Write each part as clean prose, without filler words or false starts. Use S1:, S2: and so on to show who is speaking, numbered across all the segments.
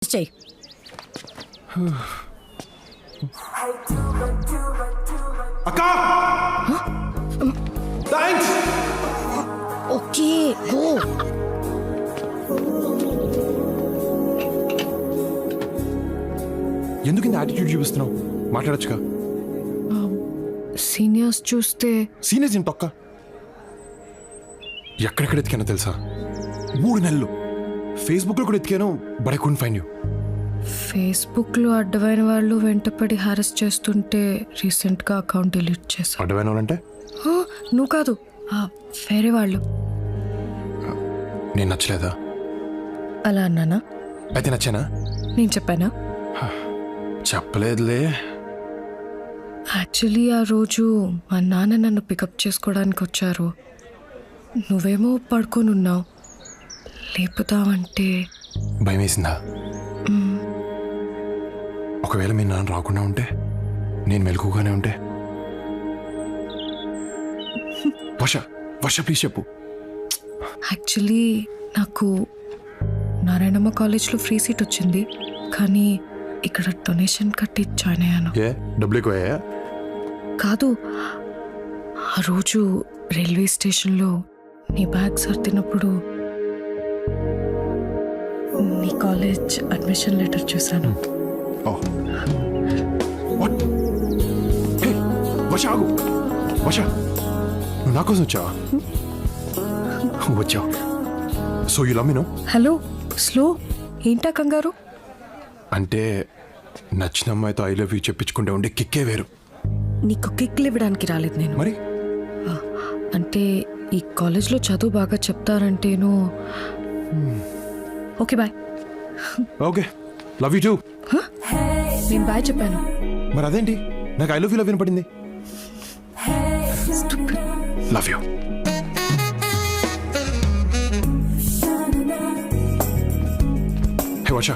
S1: చెయ్యి.
S2: అక్కా thanks.
S1: Okay go.
S2: ఎందుకు ఇంత యాటిట్యూడ్ చూపిస్తున్నావు? మాట్లాడొచ్చుగా.
S1: సీనియర్స్ చూస్తే
S2: సీనియర్స్ ఏంటి తొక్క? ఎక్కడెక్కడ ఎతికానో తెలుసా? 3 నెలలు ఫేస్బుక్లో కూడా ఎతికాను, but I couldn't find you.
S1: ఫేస్బుక్లో అడ్డమైన వాళ్ళు వెంటపడి హారెస్ట్ చేస్తుంటే రీసెంట్గా అకౌంట్ డిలీట్ చేశాను.
S2: అడ్డమైన వాళ్ళంటే
S1: నువ్వు కాదు, వేరే వాళ్ళు.
S2: నేను నచ్చలేదా?
S1: అలా అన్నానా?
S2: అయితే నచ్చానా?
S1: నేను చెప్పానా?
S2: చెప్పలేదులే.
S1: యాక్చువల్లీ ఆ రోజు మా నాన్న నన్ను పికప్ చేసుకోవడానికి వచ్చారు. నువ్వేమో పడుకొని ఉన్నావు. లేపుతావంటే
S2: భయం వేసిందా? ఒకవేళ మీ నాన్న రాకుండా ఉంటే, నేను మెలకుగానే ఉంటే? వర్ష ప్లీజ్ చెప్పు.
S1: యాక్చువల్లీ నాకు నారాయణమ్మ కాలేజ్లో ఫ్రీ సీట్ వచ్చింది, కానీ ఇక్కడ డొనేషన్ కట్టి జాయిన్ అయ్యాను.
S2: ఏ డబ్బులు ఎక్కువయ్యా?
S1: కాదు, ఆ రోజు రైల్వే స్టేషన్లో నీ బ్యాగ్ సర్దినప్పుడు నీ కాలేజ్ అడ్మిషన్ లెటర్ చూశాను.
S2: వర్ష ఆగు. వర్ష, నువ్వు నా కోసం వచ్చావా? వచ్చావు. So you love me no?
S1: Hello, slow ఏంటా కంగారు?
S2: అంటే నచ్చిన అమ్మాయితో ఐ లవ్ యూ చెప్పించుకుంటే ఉండే కిక్కే వేరు.
S1: నీకు కిక్లు ఇవ్వడానికి రాలేదు నేను.
S2: మరి
S1: అంటే ఈ కాలేజ్లో చదువు బాగా చెప్తారంటేను. Okay bye.
S2: Okay, love you too.
S1: నేను బాయ్ చెప్పాను.
S2: మరి అదేంటి నాకు ఐ లవ్ యూ వినపడింది? Love you. హే వర్ష,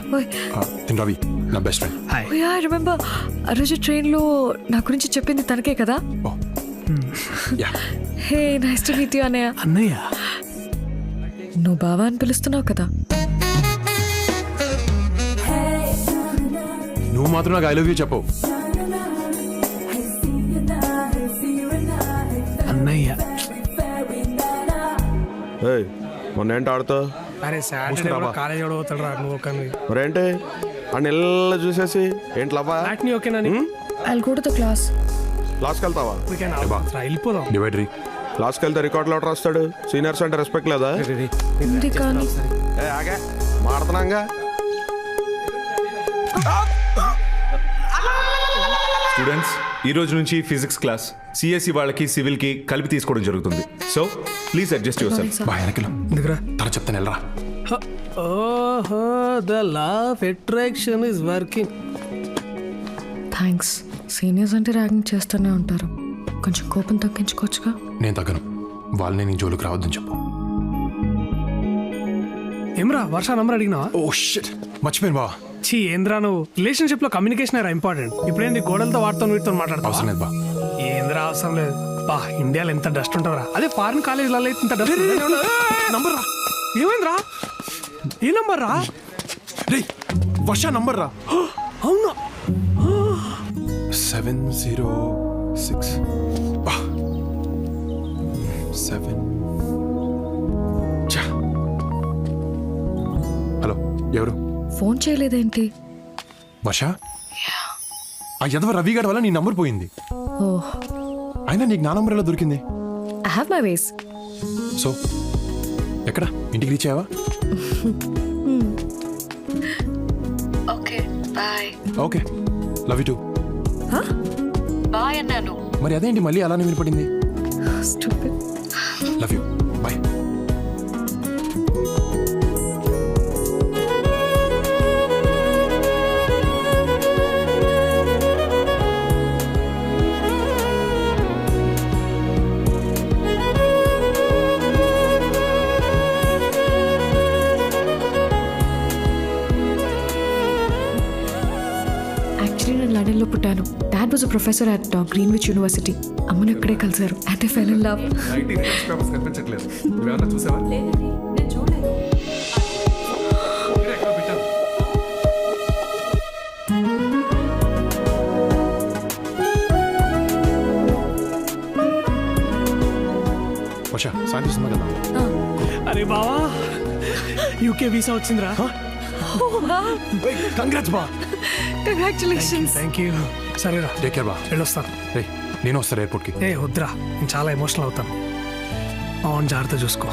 S2: తిన్ రవి నా బెస్ట్ ఫ్రెండ్.
S1: ఐ రిమెంబర్ ఆ రోజు ట్రైన్లో నా గురించి చెప్పింది తనకే కదా?
S2: Yeah.
S1: Hey nice to meet you అన్నయ్య.
S3: అన్నయ్య,
S1: నువ్వు బావా అని పిలుస్తున్నావు కదా?
S2: నువ్వు మాత్రం నాకు ఐ లవ్ యూ చెప్పవు.
S3: అన్నయ్య.
S4: మొన్నేంటి ఆడుతావు?
S3: అరే సాటర్డే కాలేజ్ కూడా పోతాడు రా నువ్వు ఒక
S4: మరేంటి ఆ నెలలో చూసేసి ఏంటి లవ్వా?
S3: నీ ఓకేనా?
S1: I'll go to the class.
S4: క్లాస్కి వెళ్తావా?
S3: వెళ్ళిపోదాం.
S4: డివైడరీ క్లాస్కి వెళ్తే రికార్డ్ లెటర్ వస్తాడు. సీనియర్స్ అంటే రెస్పెక్ట్ లేదా?
S1: ఉంది కానీ
S4: ఆగా మాడుతున్నాగా.
S5: స్టూడెంట్స్, ఈ రోజు నుంచి ఫిజిక్స్ క్లాస్ సిఎస్సి వాళ్ళకి సివిల్ కి కలిపి తీసుకోవడం జరుగుతుంది. So please adjust yourself.
S2: Bye వెనకలు తన చెప్తాను వెళ్ళరా.
S3: ఓహో, the law of attraction is working.
S1: Thanks. Seniors అంటే ర్యాగింగ్ చేస్తూనే ఉంటారు. కొంచెం కోపం తగ్గించుకోవచ్చుగా.
S2: నేను తగ్గను. వాళ్ళని నీ జోలికి రావద్దని చెప్పు.
S3: ఏమ్రా వర్ష నంబర్ అడిగినావా?
S2: ఓ షిట్, మర్చిపోయాను బా.
S3: చీ ఏంద్రా, నువ్వు రిలేషన్షిప్ లో కమ్యూనికేషన్ రా ఇంపార్టెంట్. ఇప్పుడేంటి గోడలతో వాడుతో వీటితో
S2: అవసరం
S3: మాట్లాడతావు?
S2: లేదు బా.
S3: ఏంద్రా అవసరం లేదు బా. ఇండియాలో ఎంత డస్ట్ ఉంటుందిరా. అదే ఫారిన్ కాలేజ్లలో అయితే ఇంత డస్ట్. నంబర్ రా. ఏమైందిరా? ఏ నంబర్ రా?
S2: రే వర్ష నంబర్ రా.
S3: అవునా?
S2: 706 7. హలో, ఎవరు?
S1: ఫోన్ చేయలేదేంటి?
S2: వర్ష, ఆ యదవ రవి గారి వల్ల నీ నంబర్ పోయింది.
S1: ఓహ్,
S2: అయినా నీకు నా నంబర్ ఎలా దొరికింది?
S1: I have my ways.
S2: So ఎక్కడ? ఇంటికి రీచ్ అయ్యావా?
S1: Okay bye.
S2: Okay, love you too.
S1: Bye అన్నాను.
S2: మరి అదేంటి మళ్ళీ అలానే వినపడింది?
S1: Stupid.
S2: Love you, bye.
S1: Actually నేను లండన్లో పుట్టాను. Dad was a professor at Greenwich University. అమ్మను ఇక్కడే కలిసారు. And they fell in love.
S5: కనిపించట్లేదు. చూసావా?
S2: సాయంత్రం సినిమా కదా
S3: అరే బావా యూకే వీసా వచ్చిందిరా.
S2: కంగ్రాట్స్ బా.
S1: కంగ్రాచులేషన్స్.
S3: Thank you. సరేరా
S2: టేక్ కేర్ బా.
S3: వెళ్ళొస్తాను.
S2: రే నేను వస్తాను ఎయిర్పోర్ట్కి.
S3: ఏ వద్దురా, నేను చాలా ఎమోషనల్ అవుతాను. అవును, జాగ్రత్త చూసుకో.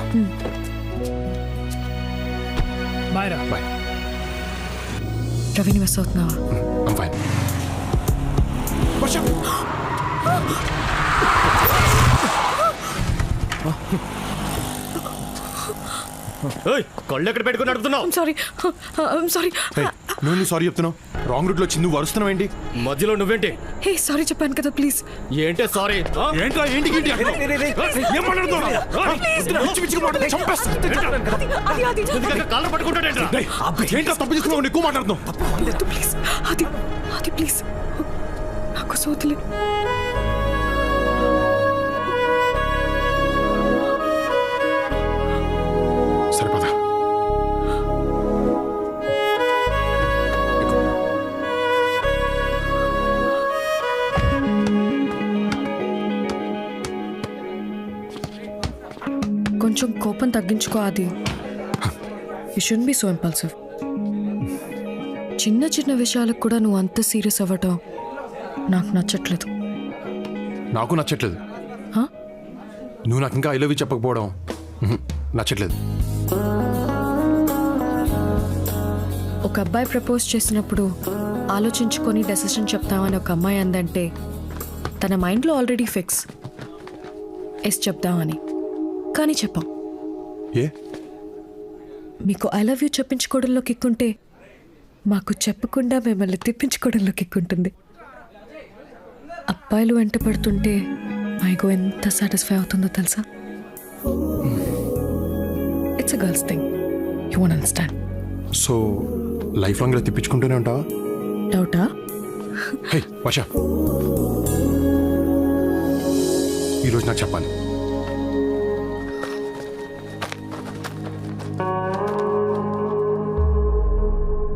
S3: బాయ్ రా.
S2: బాయ్.
S1: రవిని మిస్ అవుతున్నావా?
S2: I'm fine. వర్ష
S6: కళ్ళు ఎక్కడ పెట్టుకుని నడుపుతున్నావు?
S1: సారీ.
S2: నువ్వు సారీ చెప్తున్నావు. రాంగ్ రూట్లో వచ్చి నువ్వు వరుస్తున్నావు ఏంటి?
S6: మధ్యలో నువ్వేంటి?
S1: హే సారీ చెప్పాను కదా ప్లీజ్.
S6: ఏంటే సారీ?
S2: ఏంట్రా ఏంటి ఏం మాట్లాడుతున్నావు?
S6: కాళ్ళు పట్టుకుంటాడేంట్రా?
S2: ఏంట్రా తప్పు తీసుకున్నావు? ఎక్కువ మాట్లాడుతున్నావు.
S1: ప్లీజ్ అది ప్లీజ్ నాకు సోతులే.
S2: సరిపదా
S1: కొంచెం కోపం తగ్గించుకో అది. You should be so impulsive. చిన్న చిన్న విషయాలకు కూడా నువ్వు అంత సీరియస్ అవ్వటం నాకు నచ్చట్లేదు.
S2: నాకు నచ్చట్లేదు.
S1: హా?
S2: నువ్వు నాకు ఇంకా ఐ లవ్ యూ చెప్పకపోవడం నచ్చట్లేదు.
S1: ఒక అబ్బాయి ప్రపోజ్ చేసినప్పుడు ఆలోచించుకొని డెసిషన్ చెప్తామని ఒక అమ్మాయి అందంటే తన మైండ్లో ఆల్రెడీ ఫిక్స్ ఎస్ చెప్దామని. కానీ చెప్పాం.
S2: ఏ
S1: మీకు ఐ లవ్ యూ చెప్పించుకోవడంలో కిక్కుంటే మాకు చెప్పకుండా మిమ్మల్ని తిప్పించుకోవడంలో కిక్కుంటుంది. అబ్బాయిలు వెంట పడుతుంటే మైగో ఎంత సాటిస్ఫై అవుతుందో తెలుసా? It's a girls thing. You won't understand.
S2: So life long ఇలా తిప్పించుకుంటూనే ఉంటావా?
S1: డౌటా?
S2: హే వర్ష, ఈరోజు నాకు చెప్పాలి.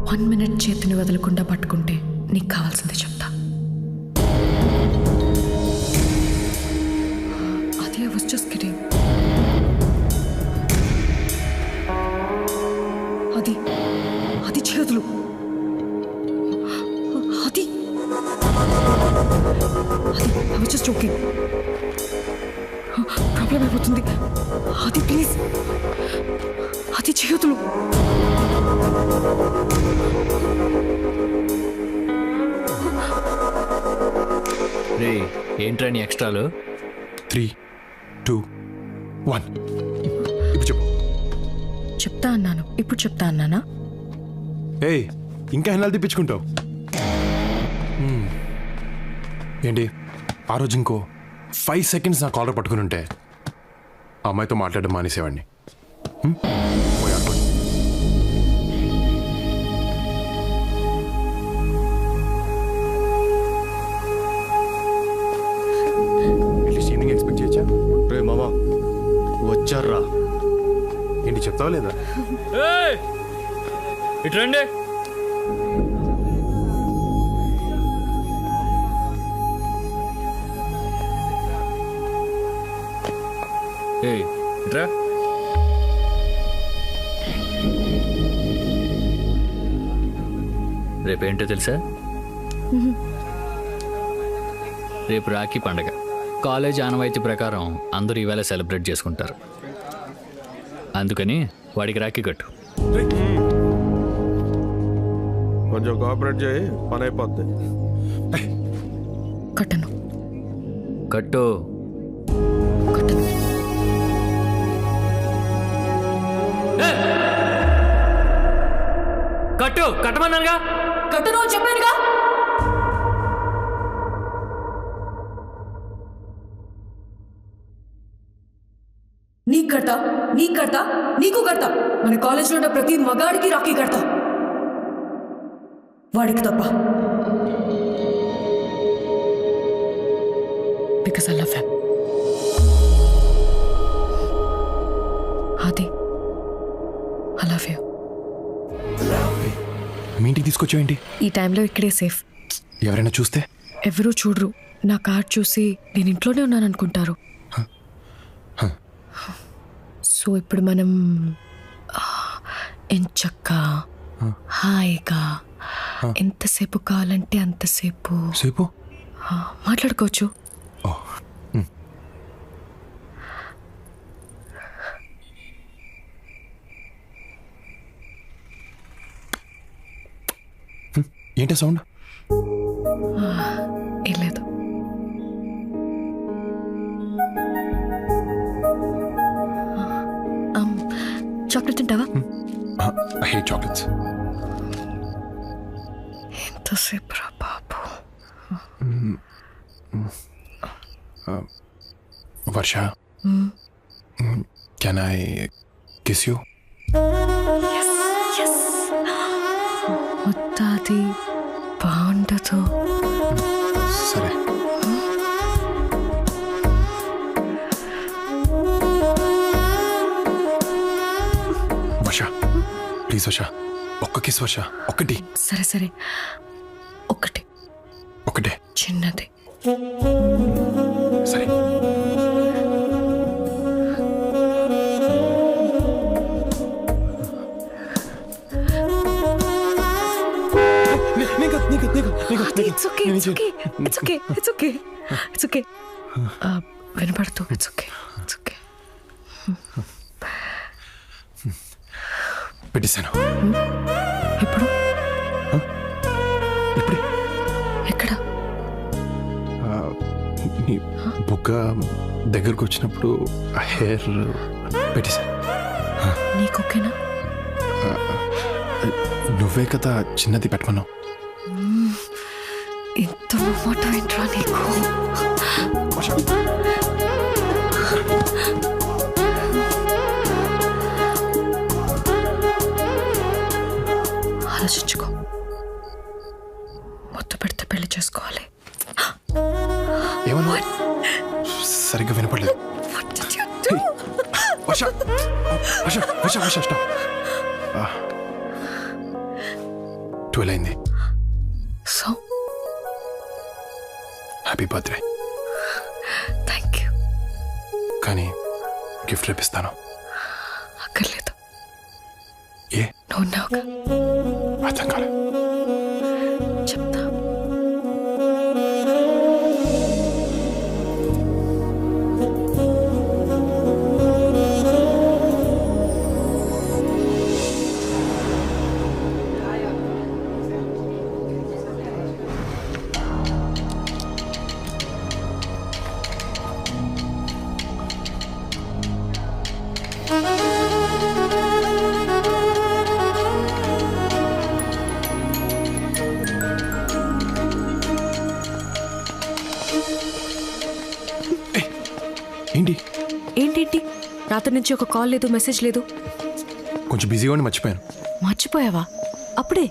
S1: వన్ మినిట్ చేతిని వదలకుండా పట్టుకుంటే నీకు కావాల్సింది చెప్తా. అది ఐ వాస్ జస్ట్ కిడింగ్. అది చేతులు. అది I was just joking. Problem అయిపోతుంది. అది ప్లీజ్, అది చేతులు.
S6: రే ఏంట్రా నీ ఎక్స్ట్రాలు?
S2: 3, 2, 1 ఇప్పుడు చెప్పు.
S1: చెప్తా అన్నాను, ఇప్పుడు చెప్తా అన్నానా?
S2: ఏయ్ ఇంకా ఎన్నాళ్ళు తిప్పించుకుంటావు? ఏంటి ఆ రోజు ఇంకో 5 seconds నా కాలర్ పట్టుకుని ఉంటే ఆ అమ్మాయితో మాట్లాడడం మానేసేవాడిని. ఈవినింగ్ ఎక్స్పెక్ట్ చేయొచ్చా?
S6: రే మామా వచ్చారా?
S2: ఏంటి చెప్తావా లేదా?
S6: ఇటు రండి. ఇట్రా. రేపేంటో తెలుసా? రేపు రాఖీ పండగ. కాలేజ్ ఆనవాయితీ ప్రకారం అందరూ ఈవేళ సెలబ్రేట్ చేసుకుంటారు. అందుకని వాడికి రాఖీ కట్టు.
S4: కొంచెం కోఆపరేట్ చేయి, పని అయిపోద్ది.
S1: కట్టను.
S6: కట్టు.
S1: కట్టను.
S6: కట్టు. కట్టమన్నానుగా.
S1: కట్టను అని చెప్పానుగా. నీకు కడతా, నీకు కడతా. మన కాలేజ్లో ఉన్న ప్రతి మగాడికి రాఖీ కడతా, వాడికి తప్ప. Because I love him. అది ఐ లవ్ యూ.
S2: మీ ఇంటికి తీసుకొచ్చావేంటి?
S1: ఈ టైంలో ఇక్కడే సేఫ్.
S2: ఎవరైనా చూస్తే?
S1: ఎవరూ చూడరు. నా కార్డ్ చూసి నేను ఇంట్లోనే ఉన్నాను అనుకుంటారు. సో ఇప్పుడు మనం ఎంచక్కా హాయిగా ఎంతసేపు కావాలంటే అంతసేపు
S2: సేపు
S1: మాట్లాడుకోవచ్చు.
S2: ఓ ఏంటి సౌండ్?
S1: ఏం లేదు. చాక్లెట్ తింటావా?
S2: I hate chocolates.
S1: ఎంతసేపు రా బాబు.
S2: వర్ష, కెన్ ఐ కిస్ యూ?
S1: ముద్దాది బాగుండదు.
S2: సరే. వర్ష ప్లీజ్ వర్ష, ఒక్క కిస్ వర్ష, ఒక్కటి.
S1: సరే సరే, ఒకటి
S2: ఒకటే.
S1: చిన్నది.
S2: సరే.
S1: It's okay, it's okay, it's okay, it's okay, it's okay. వినపడుతూ ఇట్స్ ఓకే, ఇట్స్ ఓకే.
S2: పెట్టేశాను.
S1: ఇప్పుడు
S2: ఇప్పుడే
S1: ఎక్కడ?
S2: నీ బుగ్గ దగ్గరకు వచ్చినప్పుడు ఆ హెయిర్ పెట్టేశాను.
S1: నీకు ఓకేనా?
S2: నువ్వే కదా చిన్నది పెట్టమన్నావు.
S1: ఇంత మాట ఏంట్రా నీకు? ఆలోచించుకో. ముద్దు పెడితే పెళ్లి చేసుకోవాలి.
S2: ఏమన్నా సరిగ్గా వినపడలేదు.
S1: What did you do?
S2: Varsha Varsha Varsha Varsha stop. 12 అయింది.
S1: So
S2: happy birthday.
S1: Thank you.
S2: కానీ గిఫ్ట్ రేపిస్తాను.
S1: అక్కర్లేదు,
S2: ఏ
S1: నువ్వు ఉన్నావుగా.
S2: అర్థం కాలే.
S1: చెప్తా.
S2: ఏంటి
S1: ఏంటేంటి? రాత్రి నుంచి ఒక కాల్ లేదు, మెసేజ్ లేదు.
S2: కొంచెం బిజీగా ఉండి మర్చిపోయాను.
S1: మర్చిపోయావా? అప్పుడే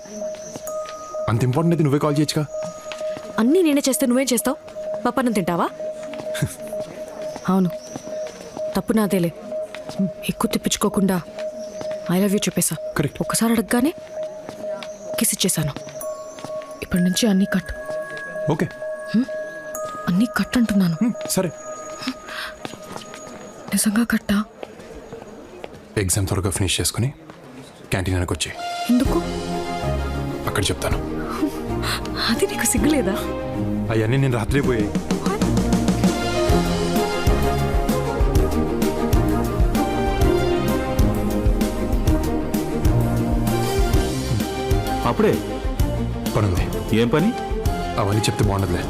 S2: అంత ఇంపార్టెంట్ అయితే నువ్వే కాల్ చేయొచ్చుగా.
S1: అన్నీ నేనే చేస్తే నువ్వేం చేస్తావు? పప్పన్నం తింటావా? అవును, తప్పు నాదేలే. ఎక్కువ తిప్పించుకోకుండా ఐ లవ్ యూ చెప్పేశా.
S2: కరెక్ట్.
S1: ఒక్కసారి అడగగానే కిస్ ఇచ్చేసాను. ఇప్పటి నుంచి అన్నీ కట్.
S2: ఓకే
S1: అన్నీ కట్ అంటున్నాను.
S2: సరే.
S1: నిజంగా కట్టా?
S2: ఎగ్జామ్ త్వరగా ఫినిష్ చేసుకుని క్యాంటీన్ వెనక్కి వచ్చి
S1: ఎందుకు?
S2: అక్కడ చెప్తాను.
S1: అది నీకు సిగ్గులేదా?
S2: అవన్నీ నేను రాత్రి పోయాయి.
S5: అప్పుడే
S2: పనుంది.
S5: ఏం పని?
S2: అవన్నీ చెప్తే బాగుండదులే.